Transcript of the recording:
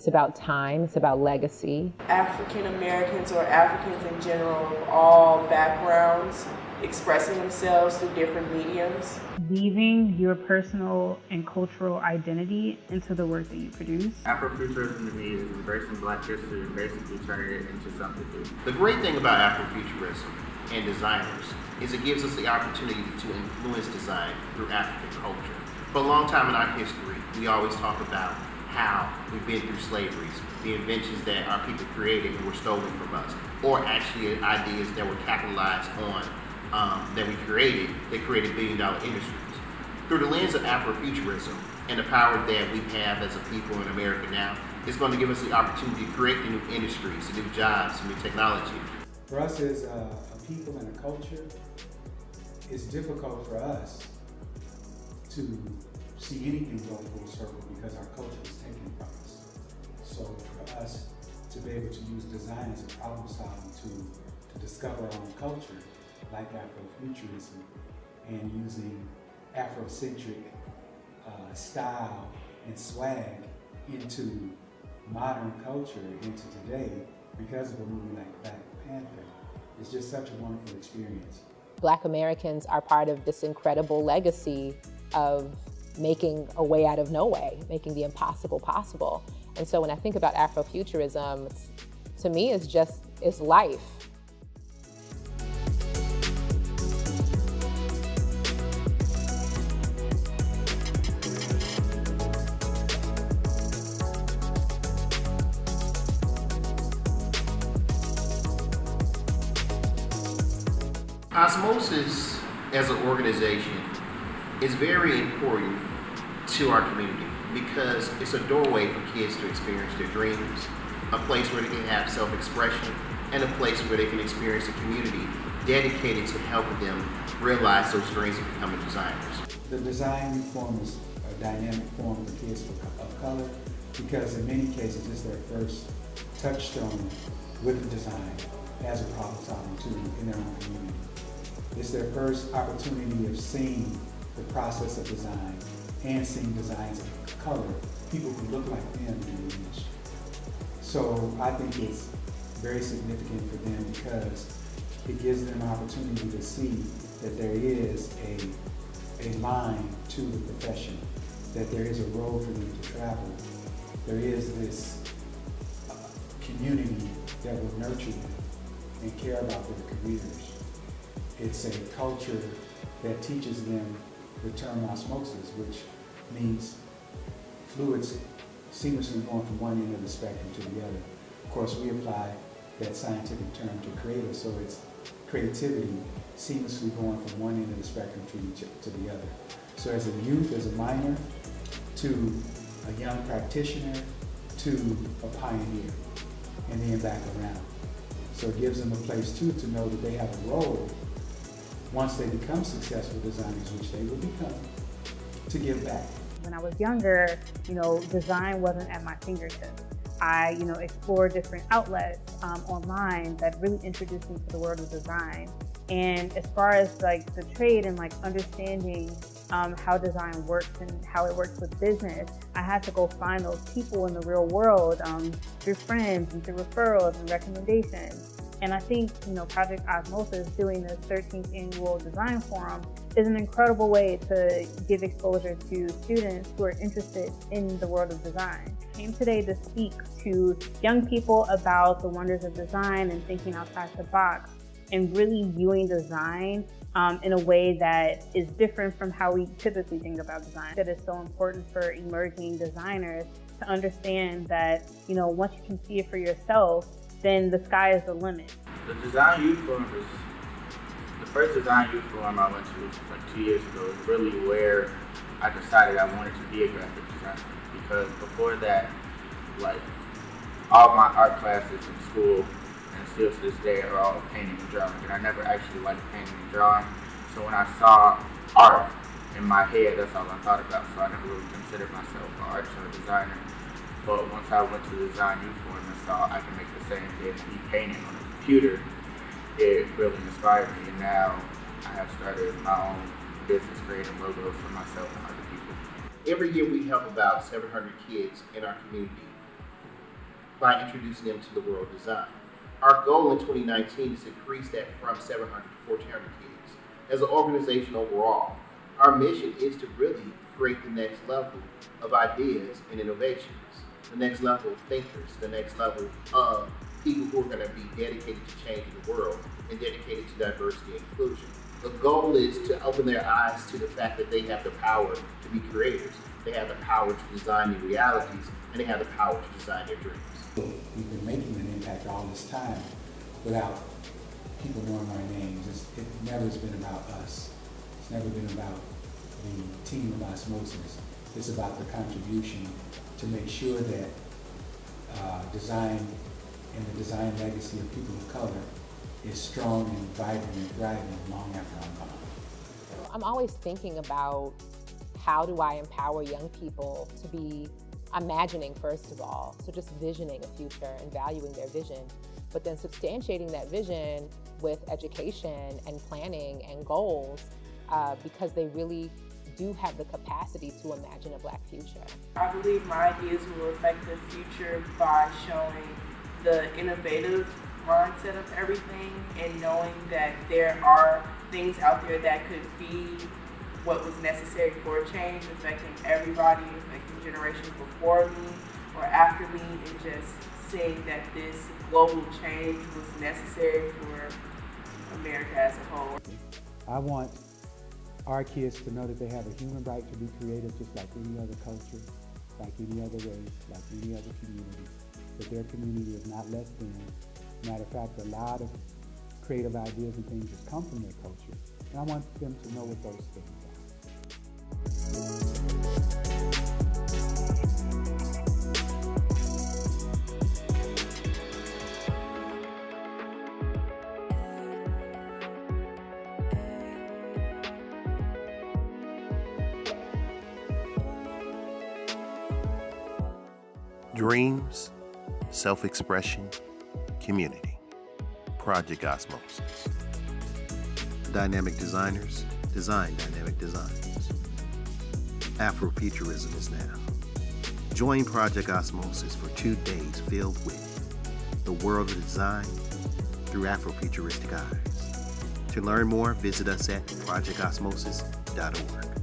It's about time, it's about legacy. African Americans or Africans in general of all backgrounds expressing themselves through different mediums. Weaving your personal and cultural identity into the work that you produce. Afrofuturism to me is embracing Black history and basically turning it into something new. The great thing about Afrofuturism and designers is it gives us the opportunity to influence design through African culture. For a long time in our history, we always talk about how we've been through slaveries, the inventions that our people created and were stolen from us, or actually ideas that were capitalized on that we created, that created billion-dollar industries. Through the lens of Afrofuturism and the power that we have as a people in America now, it's going to give us the opportunity to create the new industries, the new jobs, the new technology. For us as a people and a culture, it's difficult for us to see anything go full circle because our culture is taken from us. So for us to be able to use design as a problem-solving tool to discover our own culture, like Afrofuturism, and using Afrocentric style and swag into modern culture, into today, because of a movie like Black Panther, it's just such a wonderful experience. Black Americans are part of this incredible legacy of making a way out of no way, making the impossible possible. And so when I think about Afrofuturism, to me it's life. Osmosis as an organization is very important to our community because it's a doorway for kids to experience their dreams, a place where they can have self-expression, and a place where they can experience a community dedicated to helping them realize those dreams of becoming designers. The design form is a dynamic form for kids of color because in many cases it's their first touchstone with design as a problem-solving tool in their own community. It's their first opportunity of seeing the process of design and seeing designs of color, people who look like them in the image. So I think it's very significant for them because it gives them an opportunity to see that there is a line to the profession, that there is a road for them to travel. There is this community that will nurture them and care about their careers. It's a culture that teaches them the term osmosis, which means fluids seamlessly going from one end of the spectrum to the other. Of course, we apply that scientific term to creative, so it's creativity seamlessly going from one end of the spectrum to the other. So as a youth, as a minor, to a young practitioner, to a pioneer, and then back around. So it gives them a place too to know that they have a role once they become successful designers, which they will become, to give back. When I was younger, design wasn't at my fingertips. I, explored different outlets online that really introduced me to the world of design. And as far as the trade and understanding how design works and how it works with business, I had to go find those people in the real world through friends and through referrals and recommendations. And I think, Project Osmosis, doing this 13th annual design forum, is an incredible way to give exposure to students who are interested in the world of design. I came today to speak to young people about the wonders of design and thinking outside the box and really viewing design in a way that is different from how we typically think about design. That is so important for emerging designers to understand that, once you can see it for yourself, then the sky is the limit. The Design Youth Forum is the first Design Youth Forum I went to 2 years ago. Is really where I decided I wanted to be a graphic designer, because before that, all my art classes in school and still to this day are all painting and drawing, and I never actually liked painting and drawing. So when I saw art in my head, that's all I thought about. So I never really considered myself an artist or a designer. But once I went to the Design Youth Forum and saw I can make the same thing and be painting on a computer, it really inspired me. And now I have started my own business creating logos for myself and other people. Every year we help about 700 kids in our community by introducing them to the world of design. Our goal in 2019 is to increase that from 700 to 1,400 kids. As an organization overall, our mission is to really create the next level of ideas and innovations, the next level of thinkers, the next level of people who are going to be dedicated to changing the world and dedicated to diversity and inclusion. The goal is to open their eyes to the fact that they have the power to be creators. They have the power to design new realities, and they have the power to design their dreams. We've been making an impact all this time without people knowing our names. It never has been about us. It's never been about the team of osmosis. It's about the contribution to make sure that design and the design legacy of people of color is strong and vibrant and thriving long after I'm gone. I'm always thinking about how do I empower young people to be imagining, first of all, so just visioning a future and valuing their vision, but then substantiating that vision with education and planning and goals because they really do have the capacity to imagine a Black future. I believe my ideas will affect the future by showing the innovative mindset of everything and knowing that there are things out there that could be what was necessary for change, affecting everybody, affecting generations before me or after me, and just seeing that this global change was necessary for America as a whole. I want our kids to know that they have a human right to be creative just like any other culture, like any other race, like any other community, that their community is not less than. Matter of fact, a lot of creative ideas and things just come from their culture. And I want them to know what those things are. Dreams, self-expression, community. Project Osmosis. Dynamic designers design dynamic designs. Afrofuturism is now. Join Project Osmosis for 2 days filled with the world of design through Afrofuturistic eyes. To learn more, visit us at projectosmosis.org.